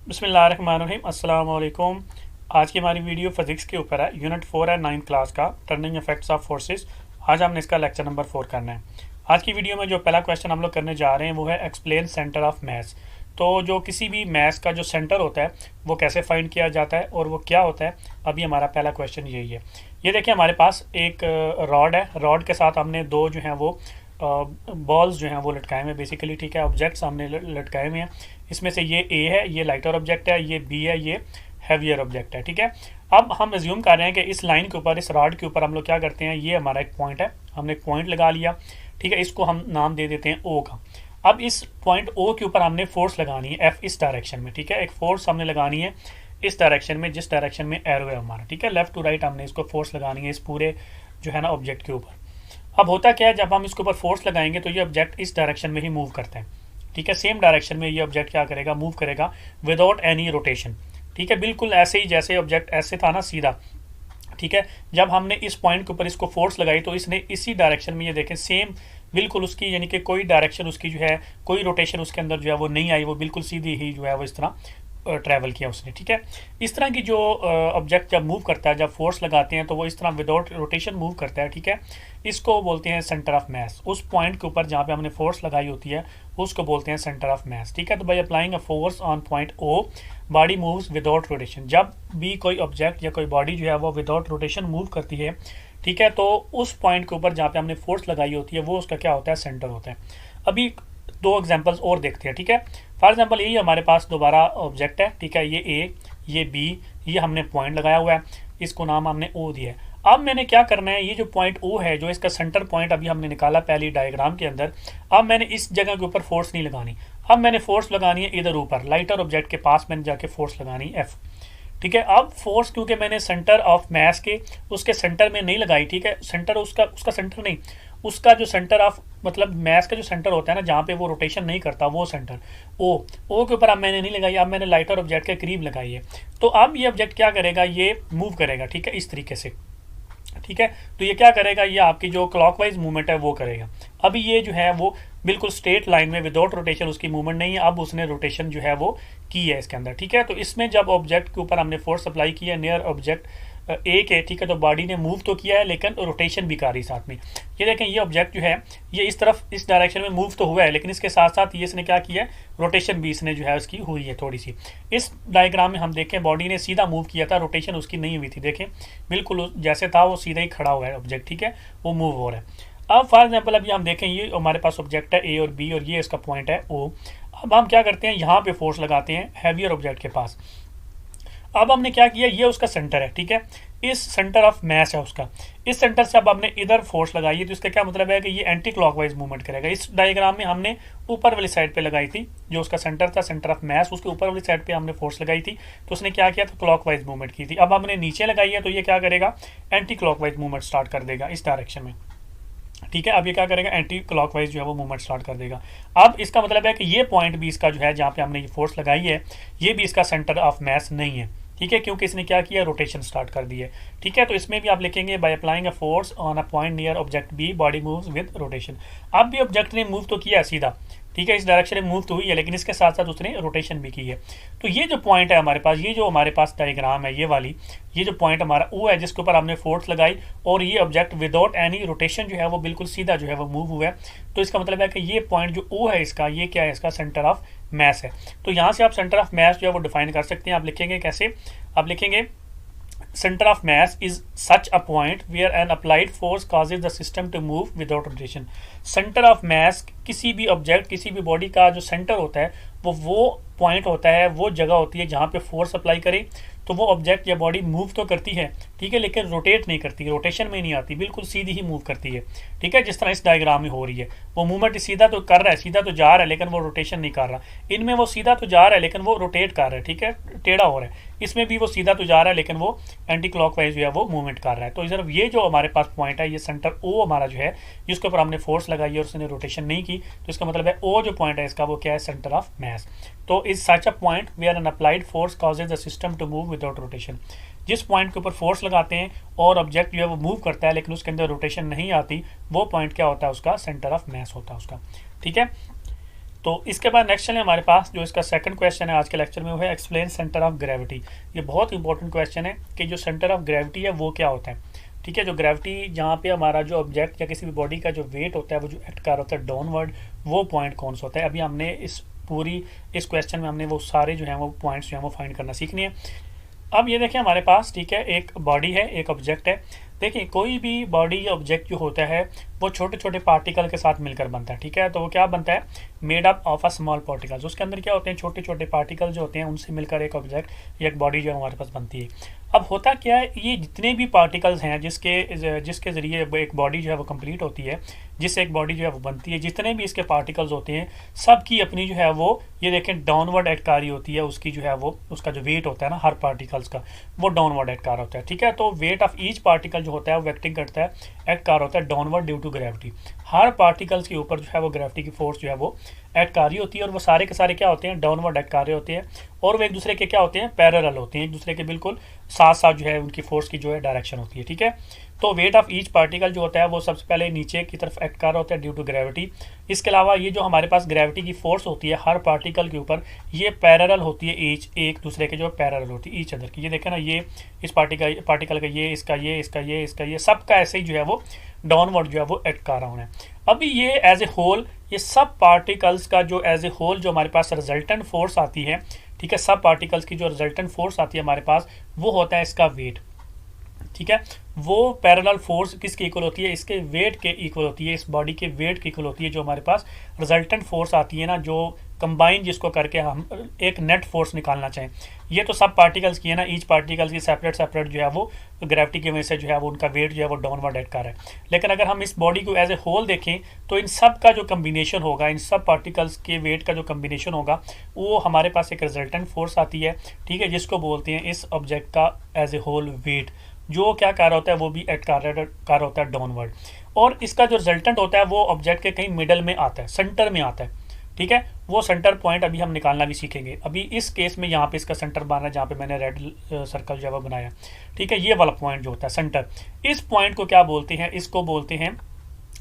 बिस्मिल्लाहिर्रहमानिर्रहीम अस्सलाम वालेकुम। आज की हमारी वीडियो फिजिक्स के ऊपर है। यूनिट 4 है 9th क्लास का, टर्निंग इफेक्ट्स ऑफ फोर्सेस। आज हमने इसका लेक्चर नंबर 4 करना है। आज की वीडियो में जो पहला क्वेश्चन हम लोग करने जा रहे हैं वो है एक्सप्लेन सेंटर ऑफ मास। तो जो किसी भी मास का जो सेंटर होता है वो कैसे फाइंड किया जाता है और वो क्या होता है, अभी हमारा पहला क्वेश्चन यही है। ये देखिए हमारे पास एक रॉड है। रॉड के साथ हमने दो जो हैं वो बॉल्स जो हैं वो लटकाए हुए हैं बेसिकली, ठीक है। ऑब्जेक्ट्स हमने लटकाए हुए हैं। इसमें से ये ए है, ये लाइटर ऑब्जेक्ट है, ये बी है, ये हैवियर ऑब्जेक्ट है, ठीक है। अब हम एज्यूम कर रहे हैं कि इस लाइन के ऊपर, इस रॉड के ऊपर हम लोग क्या करते हैं, ये हमारा एक पॉइंट है, हमने एक पॉइंट लगा लिया, ठीक है। इसको हम नाम दे देते हैं ओ का। अब इस पॉइंट ओ के ऊपर हमने फोर्स लगानी है एफ इस डायरेक्शन में, ठीक है। एक फोर्स हमने लगानी है इस डायरेक्शन में, जिस डायरेक्शन में एरो है हमारा, ठीक है। लेफ्ट टू राइट हमने इसको फोर्स लगानी है इस पूरे जो है ना ऑब्जेक्ट के ऊपर। अब होता क्या है, जब हम इसके ऊपर फोर्स लगाएंगे तो ये ऑब्जेक्ट इस डायरेक्शन में ही मूव करते हैं, ठीक है। सेम डायरेक्शन में ये ऑब्जेक्ट क्या करेगा, मूव करेगा विदाउट एनी रोटेशन, ठीक है। बिल्कुल ऐसे ही जैसे ऑब्जेक्ट ऐसे था ना सीधा, ठीक है। जब हमने इस पॉइंट के ऊपर इसको फोर्स लगाई तो इसने इसी डायरेक्शन में, ये देखें सेम बिल्कुल उसकी, यानी कि कोई डायरेक्शन उसकी जो है, कोई रोटेशन उसके अंदर जो है वो नहीं आई, वो बिल्कुल सीधी ही जो है वो इस तरह ट्रैवल किया उसने, ठीक है। इस तरह की जो ऑब्जेक्ट जब मूव करता है, जब फोर्स लगाते हैं तो वो इस तरह विदाउट रोटेशन मूव करता है, ठीक है। इसको बोलते हैं सेंटर ऑफ मास। उस पॉइंट के ऊपर जहाँ पे हमने फोर्स लगाई होती है उसको बोलते हैं सेंटर ऑफ मास, ठीक है। तो by applying a force on point O body moves without rotation. जब भी कोई ऑब्जेक्ट या कोई बॉडी जो है वो विदाउट रोटेशन मूव करती है, ठीक है, तो उस पॉइंट के ऊपर जहाँ पे हमने फोर्स लगाई होती है वो उसका क्या होता है, सेंटर होता है। अभी दो एग्जांपल्स और देखते हैं, ठीक है। फॉर एग्जांपल यही हमारे पास दोबारा ऑब्जेक्ट है, ठीक है। ये ए, ये बी, ये हमने पॉइंट लगाया हुआ है, इसको नाम हमने ओ दिया है। अब मैंने क्या करना है, ये जो पॉइंट ओ है, जो इसका सेंटर पॉइंट अभी हमने निकाला पहली डायग्राम के अंदर, अब मैंने इस जगह के ऊपर फोर्स नहीं लगानी। अब मैंने फोर्स लगानी है इधर ऊपर लाइटर ऑब्जेक्ट के पास, मैंने जाके फोर्स लगानी है एफ, ठीक है। अब फोर्स क्योंकि मैंने सेंटर ऑफ मास के उसके सेंटर में नहीं लगाई, ठीक है। सेंटर उसका उसका सेंटर नहीं, उसका जो सेंटर ऑफ मतलब मास का जो सेंटर होता है ना, जहाँ पे वो रोटेशन नहीं करता, वो सेंटर ओ के ऊपर अब मैंने नहीं लगाई, अब मैंने लाइटर ऑब्जेक्ट के करीब लगाई है। तो अब ये ऑब्जेक्ट क्या करेगा, ये मूव करेगा, ठीक है, इस तरीके से, ठीक है। तो ये क्या करेगा, ये आपकी जो क्लॉकवाइज मूवमेंट है वो करेगा। अभी ये जो है वो बिल्कुल स्ट्रेट लाइन में विदाउट रोटेशन उसकी मूवमेंट नहीं है, अब उसने रोटेशन जो है वो की है इसके अंदर, ठीक है। तो इसमें जब ऑब्जेक्ट के ऊपर हमने फोर्स अप्लाई किया नियर ऑब्जेक्ट एक है, ठीक है, तो बॉडी ने मूव तो किया है लेकिन रोटेशन भी कर रही साथ में। ये देखें ये ऑब्जेक्ट जो है ये इस तरफ इस डायरेक्शन में मूव तो हुआ है, लेकिन इसके साथ साथ ये इसने क्या किया है, रोटेशन भी इसने जो है उसकी हुई है थोड़ी सी। इस डायग्राम में हम देखें बॉडी ने सीधा मूव किया था, रोटेशन उसकी नहीं हुई थी, देखें बिल्कुल जैसे था वो सीधा ही खड़ा हुआ है ऑब्जेक्ट, ठीक है, वो मूव हो रहा है। अब फॉर एग्जाम्पल अभी हम देखें ये हमारे पास ऑब्जेक्ट है ए और बी और ये इसका पॉइंट है ओ। अब हम क्या करते हैं, यहाँ पे फोर्स लगाते हैं हैवियर ऑब्जेक्ट के पास। अब हमने क्या किया, ये उसका सेंटर है, ठीक है, इस सेंटर ऑफ मास है उसका। इस सेंटर से अब हमने इधर फोर्स लगाई है, तो इसका क्या मतलब है कि ये एंटी क्लॉकवाइज मूवमेंट करेगा। इस डायग्राम में हमने ऊपर वाली साइड पे लगाई थी, जो उसका सेंटर था, सेंटर ऑफ मास, उसके ऊपर वाली साइड पे हमने फोर्स लगाई थी, तो उसने क्या किया था, क्लॉकवाइज मूवमेंट की थी। अब हमने नीचे लगाई है तो ये क्या करेगा, एंटी क्लॉकवाइज मूवमेंट स्टार्ट कर देगा इस डायरेक्शन में, ठीक है। अब ये क्या करेगा, एंटी क्लॉकवाइज जो है वो मूवमेंट स्टार्ट कर देगा। अब इसका मतलब है कि ये पॉइंट भी इसका जो है, जहाँ पे हमने ये फोर्स लगाई है, ये भी इसका सेंटर ऑफ मास नहीं है, ठीक है, क्योंकि इसने क्या किया, रोटेशन स्टार्ट कर दी है, ठीक है। तो इसमें भी आप लिखेंगे by applying a force on a point near object B body moves with rotation. अब भी ऑब्जेक्ट ने मूव तो किया है सीधा, ठीक है, इस डायरेक्शन में मूव तो हुई है, लेकिन इसके साथ साथ उसने रोटेशन भी की है। तो ये जो पॉइंट है हमारे पास, ये जो हमारे पास डायग्राम है ये वाली, ये जो पॉइंट हमारा ओ है जिसके ऊपर हमने फोर्स लगाई और ये ऑब्जेक्ट विदाउट एनी रोटेशन जो है वो बिल्कुल सीधा जो है वो मूव हुआ है, तो इसका मतलब है कि ये पॉइंट जो ओ है इसका, ये क्या है, इसका सेंटर ऑफ मास है। तो यहाँ से आप सेंटर ऑफ मास जो है वो डिफाइन कर सकते हैं। आप लिखेंगे कैसे, आप लिखेंगे center of mass is such a point where an applied force causes the system to move without rotation। center of mass किसी भी ऑब्जेक्ट, किसी भी बॉडी का जो सेंटर होता है वो पॉइंट होता है, वो जगह होती है जहाँ पे फोर्स अप्लाई करे तो वो ऑब्जेक्ट या बॉडी मूव तो करती है, ठीक है, लेकिन रोटेट नहीं करती, रोटेशन में नहीं आती, बिल्कुल सीधी ही मूव करती है, ठीक है, जिस तरह इस डायग्राम में हो रही है। वो मूवमेंट सीधा तो कर रहा है, सीधा तो जा रहा है, लेकिन वो रोटेशन नहीं कर रहा। इनमें वो सीधा तो जा रहा है लेकिन वो रोटेट कर रहा है, ठीक है, टेढ़ा हो रहा है। इसमें भी वो सीधा तो जा रहा है लेकिन वो एंटी क्लॉकवाइज जो है वो मूवमेंट कर रहा है। तो इधर ये जो हमारे पास पॉइंट है, ये सेंटर ओ हमारा जो है, जिसके ऊपर हमने फोर्स लगाई और उसने रोटेशन नहीं की, तो इसका मतलब है ओ जो पॉइंट है इसका वो क्या है, सेंटर ऑफ मास। तो is such a point where an applied force causes the system to move without rotation. जिस पॉइंट के ऊपर फोर्स लगाते हैं और ऑब्जेक्ट जो है वो मूव करता है लेकिन उसके अंदर रोटेशन नहीं आती, वो पॉइंट क्या होता है, उसका सेंटर ऑफ मास होता है उसका, ठीक है। तो इसके बाद नेक्स्ट चले हमारे पास जो इसका सेकंड क्वेश्चन है आज के लेक्चर में, वो है एक्सप्लेन सेंटर ऑफ ग्रेविटी। ये बहुत इंपॉर्टेंट क्वेश्चन है कि जो सेंटर ऑफ ग्रेविटी है वो क्या होता है। ठीक है, जो ग्रेविटी जहाँ पे हमारा जो ऑब्जेक्ट या किसी भी बॉडी का जो वेट होता है वो जो एक्ट कर होता है डाउनवर्ड, वो पॉइंट कौन सा होता है। अभी हमने इस क्वेश्चन में हमने वो सारे जो हैं वो पॉइंट्स जो हैं वो फाइंड करना सीखनी है। अब ये देखें हमारे पास, ठीक है, एक बॉडी है, एक ऑब्जेक्ट है। देखिए कोई भी बॉडी या ऑब्जेक्ट जो होता है वो छोटे छोटे पार्टिकल के साथ मिलकर बनता है। ठीक है, तो वो क्या बनता है, made up of a small particles. उसके अंदर क्या होते हैं, छोटे छोटे पार्टिकल जो होते हैं उनसे मिलकर एक ऑब्जेक्ट या एक बॉडी जो हमारे पास बनती है। अब होता क्या है, ये जितने भी पार्टिकल्स हैं जिसके ज़रिए एक बॉडी जो है वो कंप्लीट होती है, जिससे एक बॉडी जो है वो बनती है, जितने भी इसके पार्टिकल्स होते हैं सब की अपनी जो है वो, ये देखें, डाउनवर्ड एक्ट कर रही होती है। उसकी जो है वो उसका जो वेट होता है ना हर पार्टिकल्स का, वो डाउनवर्ड एक्ट कर रहा होता है। ठीक है, तो वेट ऑफ ईच पार्टिकल जो होता है वो एक्टिंग करता है, एक्ट कर रहा होता है डाउनवर्ड ड्यू टू ग्रेविटी। हर पार्टिकल्स के ऊपर जो है वो ग्रेविटी की फोर्स जो है वो एक्ट कर रही होती है, और वो सारे के सारे क्या होते हैं, डाउनवर्ड एक्ट कर रहे होते हैं, और वो एक दूसरे के क्या होते हैं, पैरेलल होते हैं, एक दूसरे के बिल्कुल साथ साथ जो है उनकी फोर्स की जो है डायरेक्शन होती है। ठीक है, तो वेट ऑफ ईच पार्टिकल जो होता है वो सबसे पहले नीचे की तरफ एक्ट कर रहा होता है ड्यू टू ग्रेविटी। इसके अलावा ये जो हमारे पास ग्रेविटी की फोर्स होती है हर पार्टिकल के ऊपर, ये पैरेलल होती है, ईच एक दूसरे के जो पैरेलल होती है ईच अदर की। ये देखें ना, ये इस पार्टिकल का ये, इसका ये, इसका ये, इसका ये, सबका ऐसे ही जो है वो डाउनवर्ड जो है वो एक्ट कर रहा है। अभी ये एज ए होल, ये सब पार्टिकल्स का जो एज ए होल जो हमारे पास रिजल्टेंट फोर्स आती है, ठीक है, सब पार्टिकल्स की जो रिजल्टेंट फोर्स आती है हमारे पास, वो होता है इसका वेट। ठीक है, वो पैरेलल फोर्स किसके इक्वल होती है, इसके वेट के इक्वल होती है, इस बॉडी के वेट के इक्वल होती है। जो हमारे पास रिजल्टेंट फोर्स आती है ना, जो कंबाइन जिसको करके हम एक नेट फोर्स निकालना चाहें, ये तो सब पार्टिकल्स की है ना, ईच पार्टिकल्स की सेपरेट सेपरेट जो है वो ग्रेविटी की वजह से जो है वो उनका वेट जो है वो डाउनवर्ड एक्ट कर रहा है। लेकिन अगर हम इस बॉडी को एज ए होल देखें तो इन सब का जो कम्बिनेशन होगा, इन सब पार्टिकल्स के वेट का जो कम्बिनेशन होगा, वो हमारे पास एक रिजल्टेंट फोर्स आती है। ठीक है, जिसको बोलते हैं इस ऑब्जेक्ट का एज ए होल वेट, जो क्या कर रहा होता है वो भी एक्ट कर रहा होता है डाउनवर्ड। और इसका जो रिजल्टेंट होता है वो ऑब्जेक्ट के कहीं मिडल में आता है, सेंटर में आता है। ठीक है, वो सेंटर पॉइंट अभी हम निकालना भी सीखेंगे। अभी इस केस में यहाँ पे इसका सेंटर बना है, जहाँ पे मैंने रेड सर्कल जो है वो बनाया। ठीक है, ये वाला पॉइंट जो होता है सेंटर, इस पॉइंट को क्या बोलते हैं, इसको बोलते हैं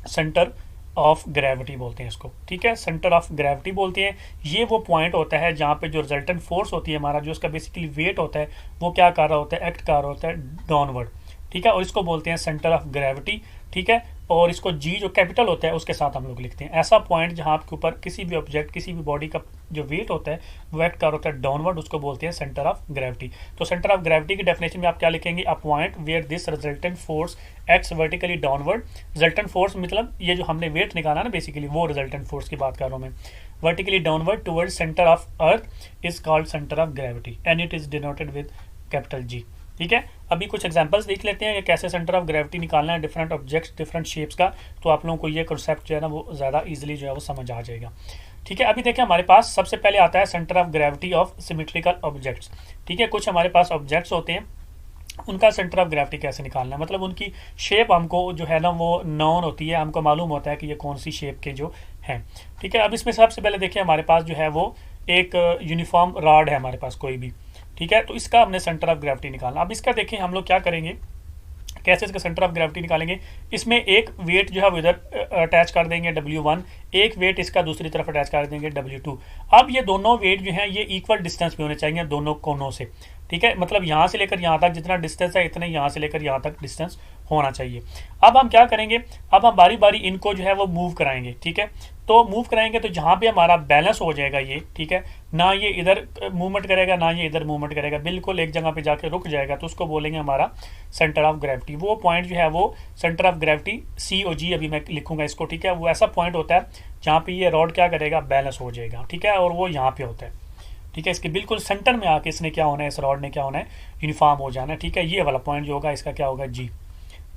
सेंटर ऑफ ग्रेविटी बोलते हैं इसको। ठीक है, सेंटर ऑफ ग्रेविटी बोलते हैं। ये वो पॉइंट होता है जहाँ पे जो रिजल्टेंट फोर्स होती है हमारा, जो उसका बेसिकली वेट होता है, वो क्या कर रहा होता है, एक्ट कर रहा होता है डाउनवर्ड। ठीक है, और इसको बोलते हैं सेंटर ऑफ ग्रेविटी। ठीक है, और इसको जी जो कैपिटल होता है उसके साथ हम लोग लिखते हैं। ऐसा पॉइंट जहाँ आपके ऊपर किसी भी ऑब्जेक्ट, किसी भी बॉडी का जो वेट होता है वो एक्ट कर रहा होता है डाउनवर्ड, उसको बोलते हैं सेंटर ऑफ ग्रेविटी। तो सेंटर ऑफ ग्रेविटी की डेफिनेशन में आप क्या लिखेंगे, a point where this resultant force acts vertically downward. Resultant force मतलब ये जो हमने वेट निकाला ना, बेसिकली वो रिजल्टेंट फोर्स की बात कर रहा हूँ मैं। Vertically downward toward centre of earth is called centre of gravity and it is denoted with capital G. ठीक है, अभी कुछ एग्जांपल्स देख लेते हैं कि कैसे सेंटर ऑफ ग्रेविटी निकालना है डिफरेंट ऑब्जेक्ट्स, डिफरेंट शेप्स का, तो आप लोगों को ये कॉन्सेप्ट जो है ना वो ज़्यादा इजीली जो है वो समझ आ जाएगा। ठीक है, अभी देखें हमारे पास सबसे पहले आता है centre of gravity of symmetrical objects. ठीक है, कुछ हमारे पास ऑब्जेक्ट्स होते हैं, उनका सेंटर ऑफ ग्रेविटी कैसे निकालना है, मतलब उनकी शेप हमको जो है ना वो नॉन होती है, हमको मालूम होता है कि ये कौन सी शेप के जो हैं। ठीक है, अब इसमें सबसे पहले देखिए हमारे पास जो है वो एक यूनिफॉर्म रॉड है हमारे पास कोई भी। ठीक है, तो इसका हमने सेंटर ऑफ ग्रेविटी निकालना। अब इसका देखें हम लोग क्या करेंगे, कैसे इसका सेंटर ऑफ ग्रेविटी निकालेंगे। इसमें एक वेट जो है वो इधर अटैच कर देंगे W1, एक वेट इसका दूसरी तरफ अटैच कर देंगे W2। अब ये दोनों वेट जो हैं ये इक्वल डिस्टेंस पे होने चाहिए दोनों कोनों से। ठीक है, मतलब यहाँ से लेकर यहाँ तक जितना डिस्टेंस है इतने यहाँ से लेकर यहाँ तक डिस्टेंस होना चाहिए। अब हम क्या करेंगे, अब हम बारी बारी इनको जो है वो मूव कराएंगे। ठीक है, तो मूव कराएंगे तो जहाँ पे हमारा बैलेंस हो जाएगा ये, ठीक है, ना ये इधर मूवमेंट करेगा ना ये इधर मूवमेंट करेगा, बिल्कुल एक जगह पे जाके रुक जाएगा, तो उसको बोलेंगे हमारा सेंटर ऑफ ग्रेविटी। वो पॉइंट जो है वो सेंटर ऑफ ग्रेविटी COG अभी मैं लिखूंगा इसको। ठीक है, वो ऐसा पॉइंट होता है जहाँ पे ये रॉड क्या करेगा, बैलेंस हो जाएगा। ठीक है, और वो यहाँ पे होता है। ठीक है, इसके बिल्कुल सेंटर में आके इसने क्या होना है, इस रॉड ने क्या होना है, यूनिफॉर्म हो जाना है। ठीक है, ये वाला पॉइंट जो होगा इसका क्या होगा, G।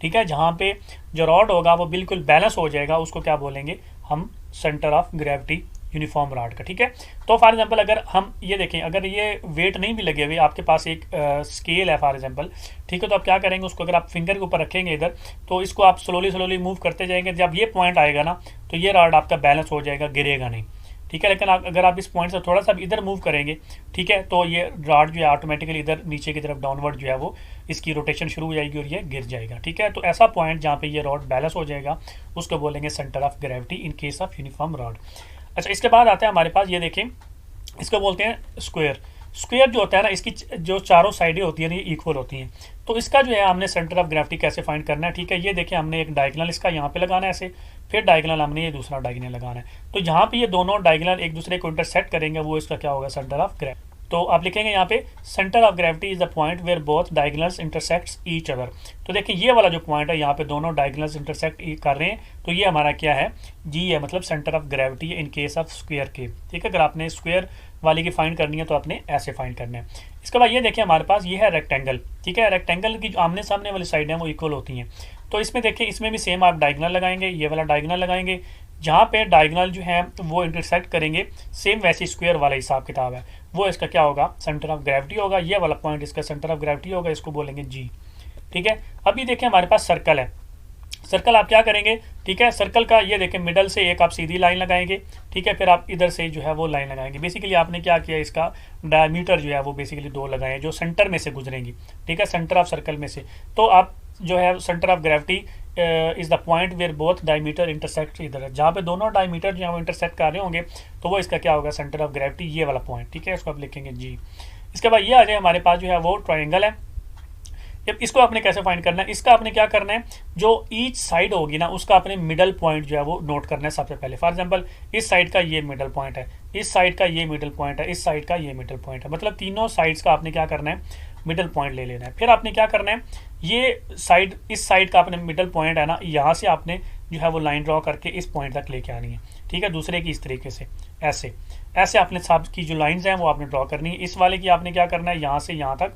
ठीक है, जहाँ पे जो रॉड होगा वो बिल्कुल बैलेंस हो जाएगा, उसको क्या बोलेंगे हम, centre of gravity uniform rod का। ठीक है, तो फॉर एग्जांपल अगर हम ये देखें, अगर ये वेट नहीं भी लगे हुए, आपके पास एक स्केल है फॉर एग्जांपल, ठीक है, तो आप क्या करेंगे, उसको अगर आप फिंगर के ऊपर रखेंगे इधर, तो इसको आप स्लोली मूव करते जाएंगे। जब ये पॉइंट आएगा ना तो ये रॉड आपका बैलेंस हो जाएगा, गिरेगा नहीं। ठीक है, लेकिन अगर आप इस पॉइंट से थोड़ा सा इधर मूव करेंगे, ठीक है, तो ये रॉड जो है ऑटोमेटिकली इधर नीचे की तरफ डाउनवर्ड जो है वो इसकी रोटेशन शुरू हो जाएगी और ये गिर जाएगा। ठीक है, तो ऐसा पॉइंट जहाँ पे ये रॉड बैलेंस हो जाएगा उसको बोलेंगे centre of gravity in case of uniform rod. अच्छा, इसके बाद आता है हमारे पास, ये देखें, इसको बोलते हैं स्क्वायर। स्क्वायर जो होता है ना, इसकी जो चारों साइडें होती हैं ये इक्वल होती हैं। तो इसका जो है हमने सेंटर ऑफ ग्रेविटी कैसे फाइंड करना है, ठीक है। ये देखिए, हमने एक डायगोनल इसका यहाँ पे लगाना है ऐसे, फिर डायगोनल हमने ये दूसरा डायगोनल लगाना है। तो जहाँ पे ये दोनों डायगोनल एक दूसरे को इंटरसेक्ट करेंगे, वो इसका क्या होगा, सेंटर ऑफ ग्रेविटी। तो आप लिखेंगे यहाँ पे, centre of gravity is the point where both diagonals intersects each other. तो देखिए, ये वाला जो पॉइंट है, यहाँ पे दोनों डायगोनल्स इंटरसेक्ट कर रहे हैं, तो ये हमारा क्या है, जी है, मतलब centre of gravity in case of square के, ठीक है। अगर आपने स्क्वायर वाली की फाइंड करनी है तो आपने ऐसे फाइंड करना है। इसके बाद ये देखिए, हमारे पास ये है रेक्टेंगल, ठीक है। रेक्टेंगल की जो आमने सामने वाली साइड है वो इक्वल होती हैं। तो इसमें देखिए, इसमें भी सेम आप डायगोनल लगाएंगे, ये वाला डायगोनल लगाएंगे, जहाँ पे डायगोनल जो है वो इंटरसेक्ट करेंगे, सेम वैसे स्क्वायर वाला हिसाब किताब है, वो इसका क्या होगा, सेंटर ऑफ ग्रेविटी होगा। ये वाला पॉइंट इसका सेंटर ऑफ ग्रेविटी होगा, इसको बोलेंगे जी, ठीक है। अभी देखिए, हमारे पास सर्कल है। सर्कल आप क्या करेंगे, ठीक है, सर्कल का ये देखें, मिडल से एक आप सीधी लाइन लगाएंगे, ठीक है, फिर आप इधर से जो है वो लाइन लगाएंगे। बेसिकली आपने क्या किया, इसका डायमीटर जो है वो बेसिकली 2 लगाए जो सेंटर में से गुजरेंगी, ठीक है, सेंटर ऑफ सर्कल में से। तो आप जो है centre of gravity is the point where both diameter intersect, इधर जहाँ पे दोनों डायमीटर जो है वो इंटरसेक्ट कर रहे होंगे, तो वो इसका क्या होगा, सेंटर ऑफ ग्रेविटी, ये वाला पॉइंट, ठीक है, इसको आप लिखेंगे जी। इसके बाद ये आ जाए, हमारे पास जो है वो ट्राइंगल है। अब इसको आपने कैसे फाइंड करना है, इसका आपने क्या करना है, जो ईच साइड होगी ना, उसका अपने मिडल पॉइंट जो है वो नोट करना है सबसे पहले। फॉर एग्जांपल, इस साइड का ये मिडल पॉइंट है, इस साइड का ये मिडल पॉइंट है, इस साइड का ये मिडल पॉइंट है, मतलब तीनों साइड्स का आपने क्या करना है, मिडल पॉइंट ले लेना है। फिर आपने क्या करना है, ये साइड, इस साइड का अपने मिडल पॉइंट है ना, यहाँ से आपने जो है वो लाइन ड्रॉ करके इस पॉइंट तक लेके आनी है, ठीक है। दूसरे की इस तरीके से ऐसे ऐसे आपने सब की जो लाइंस हैं वो आपने ड्रॉ करनी है। इस वाले की आपने क्या करना है, यहाँ से यहाँ तक,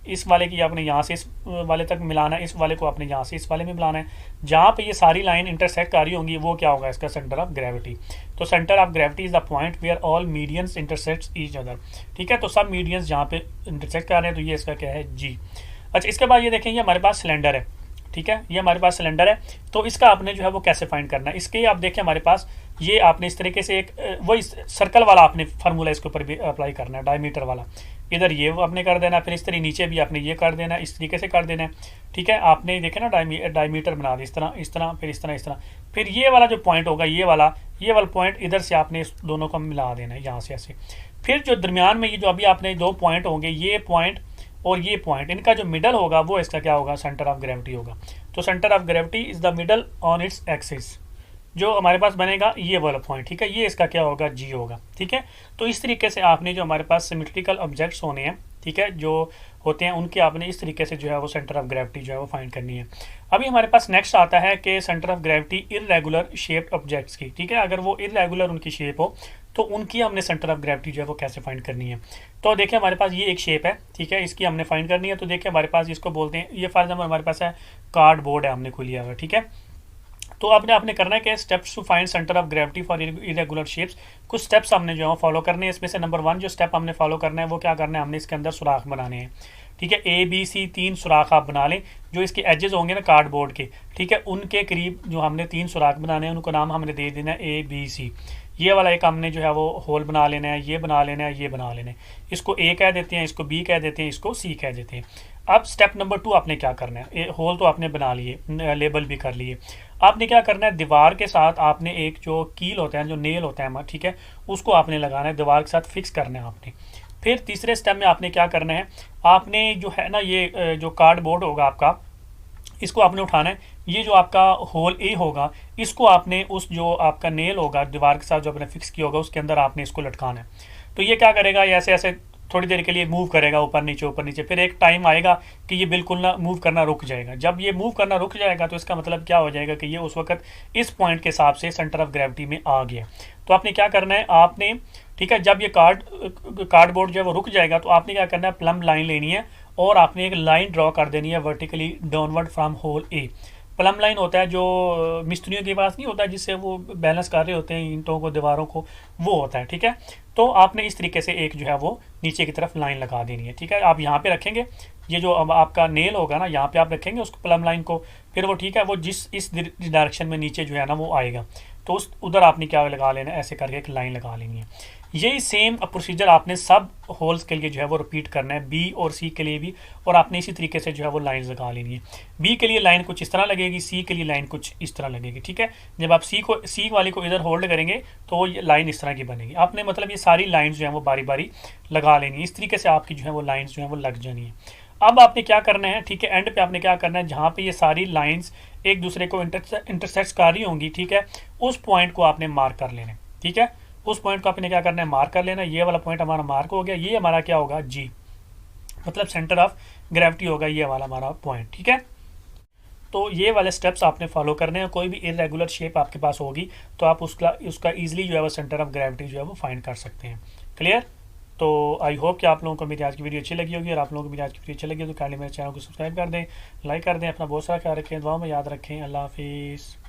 इस वाले की आपने यहाँ से इस वाले तक मिलाना है, इस वाले को आपने यहाँ से इस वाले में मिलाना है। जहाँ पे ये सारी लाइन इंटरसेक्ट कर रही होंगी, वो क्या होगा, इसका सेंटर ऑफ ग्रेविटी। तो centre of gravity is the point where all medians intersects each other, ठीक है। तो सब मीडियंस जहाँ पे इंटरसेक्ट कर रहे हैं, तो ये इसका क्या है, जी। अच्छा, इसके बाद ये देखेंगे, हमारे पास सिलेंडर है, ठीक है, ये हमारे पास सिलेंडर है। तो इसका आपने जो है वो कैसे फाइंड करना है, इसके आप देखें, हमारे पास ये आपने इस तरीके से एक वही सर्कल वाला आपने फार्मूला इसके ऊपर भी अप्लाई करना है, डायमीटर वाला। इधर ये आपने कर देना, फिर इस तरह नीचे भी आपने ये कर देना, इस तरीके से कर देना है, ठीक है। आपने देखे ना, डायमीटर बना दिया, इस तरह इस तरह, फिर इस तरह इस तरह, फिर ये वाला जो पॉइंट होगा, ये वाला पॉइंट इधर से आपने इस दोनों को मिला देना है, यहाँ से ऐसे। फिर जो दरमियान में ये जो अभी आपने 2 पॉइंट होंगे, ये पॉइंट और ये पॉइंट, इनका जो मिडल होगा वो इसका क्या होगा, सेंटर ऑफ ग्रेविटी होगा। तो centre of gravity is the middle on its axis, जो हमारे पास बनेगा ये वाला पॉइंट, ठीक है, ये इसका क्या होगा, जी होगा, ठीक है। तो इस तरीके से आपने जो हमारे पास सिमेट्रिकल ऑब्जेक्ट्स होने हैं, ठीक है, जो होते हैं, उनके आपने इस तरीके से जो है वो सेंटर ऑफ ग्रेविटी जो है वो फाइंड करनी है। अभी हमारे पास नेक्स्ट आता है कि centre of gravity irregular shaped objects की, ठीक है। अगर वो इररेगुलर उनकी शेप हो, तो उनकी हमने सेंटर ऑफ ग्रेविटी जो है वो कैसे फाइंड करनी है। तो देखिए, हमारे पास ये एक शेप है, ठीक है, इसकी हमने फाइंड करनी है। तो देखिए, हमारे पास इसको बोलते हैं, ये फॉर एग्जाम्पल हमारे पास है कार्डबोर्ड है, हमने कोई लिया हुआ, ठीक है। तो आपने करना है कि steps to find centre of gravity for irregular shapes, कुछ स्टेप्स हमने जो है फॉलो करने हैं। इसमें से नंबर 1 जो स्टेप हमने फॉलो करना है वो क्या करना है, हमने इसके अंदर सुराख बनाने हैं, ठीक है। ABC 3 सुराख आप बना लें, जो इसके एजेस होंगे ना कार्डबोर्ड के, ठीक है, उनके करीब जो हमने 3 सुराख बनाने हैं, उनको नाम हमने दे देना है ABC। ये वाला एक हमने जो है वो होल बना लेना है, ये बना लेना है, ये बना लेना है। इसको A कह देते हैं, इसको B कह देते हैं, इसको C कह देते हैं। अब स्टेप नंबर 2 आपने क्या करना है, होल तो आपने बना लिए, लेबल भी कर लिए। आपने क्या करना है, दीवार के साथ आपने एक जो कील होता है, जो नेल होता है, ठीक है, उसको आपने लगाना है, दीवार के साथ फिक्स करना है आपने। फिर तीसरे स्टेप में आपने क्या करना है, आपने जो है ना, ये जो कार्डबोर्ड होगा आपका, इसको आपने उठाना है। ये जो आपका होल A होगा, इसको आपने उस जो आपका नेल होगा दीवार के साथ जो आपने फिक्स किया होगा, उसके अंदर आपने इसको लटकाना है। तो ये क्या करेगा, ये ऐसे ऐसे थोड़ी देर के लिए मूव करेगा ऊपर नीचे, फिर एक टाइम आएगा कि ये बिल्कुल ना मूव करना रुक जाएगा। जब ये मूव करना रुक जाएगा, तो इसका मतलब क्या हो जाएगा कि ये उस वक्त इस पॉइंट के हिसाब से सेंटर ऑफ ग्रेविटी में आ गया। तो आपने क्या करना है, आपने, ठीक है, जब ये कार्डबोर्ड जो है वो रुक जाएगा, तो आपने क्या करना है, प्लम लाइन लेनी है और आपने एक लाइन ड्रॉ कर देनी है vertically downward from hole A। Plumb line होता है जो मिस्त्रियों के पास नहीं होता, जिससे वो बैलेंस कर रहे होते हैं ईंटों को, दीवारों को, वो होता है, ठीक है। तो आपने इस तरीके से एक जो है वो नीचे की तरफ लाइन लगा देनी है, ठीक है। आप यहाँ पे रखेंगे, ये जो अब आपका नेल होगा ना, यहाँ पे आप रखेंगे उसको प्लम लाइन को, फिर वो, ठीक है, वो इस डायरेक्शन में नीचे जो है ना वो आएगा, तो उस उधर आपने क्या लगा लेना है, ऐसे करके एक लाइन लगा लेनी है। यही सेम प्रोसीजर आपने सब होल्स के लिए जो है वो रिपीट करना है, बी और सी के लिए भी, और आपने इसी तरीके से जो है वो लाइंस लगा लेनी है। बी के लिए लाइन कुछ इस तरह लगेगी, सी के लिए लाइन कुछ इस तरह लगेगी, ठीक है। जब आप सी वाली को इधर होल्ड करेंगे तो ये लाइन इस तरह की बनेगी। आपने मतलब ये सारी लाइन्स जो है वो बारी बारी लगा लेनी है, इस तरीके से आपकी जो है वो लाइन्स जो है वो लग जानी है। अब आपने क्या करना है, ठीक है, एंड पे आपने क्या करना है, जहाँ पे ये सारी लाइंस एक दूसरे को इंटरसेक्ट कर रही होंगी, ठीक है, उस पॉइंट को आपने मार्क कर लेना है, ठीक है। उस पॉइंट को आपने क्या करना है, मार्क कर लेना है। ये वाला पॉइंट हमारा मार्क हो गया, ये हमारा क्या होगा, जी, मतलब सेंटर ऑफ ग्रेविटी होगा ये वाला हमारा पॉइंट, ठीक है। तो ये वाले स्टेप्स आपने फॉलो करने हैं। कोई भी इरेगुलर शेप आपके पास होगी तो आप उसका ईजिली जो है वो सेंटर ऑफ ग्रेविटी जो है वो फाइंड कर सकते हैं। क्लियर। तो आई होप कि आप लोगों को मेरी आज की वीडियो अच्छी लगी होगी, और आप लोगों को मेरी आज की वीडियो अच्छी लगी तो काइंडली मेरे चैनल को सब्सक्राइब कर दें, लाइक कर दें, अपना बहुत सारा ख्याल रखें, दुआ में याद रखें। अल्लाह हाफिज़।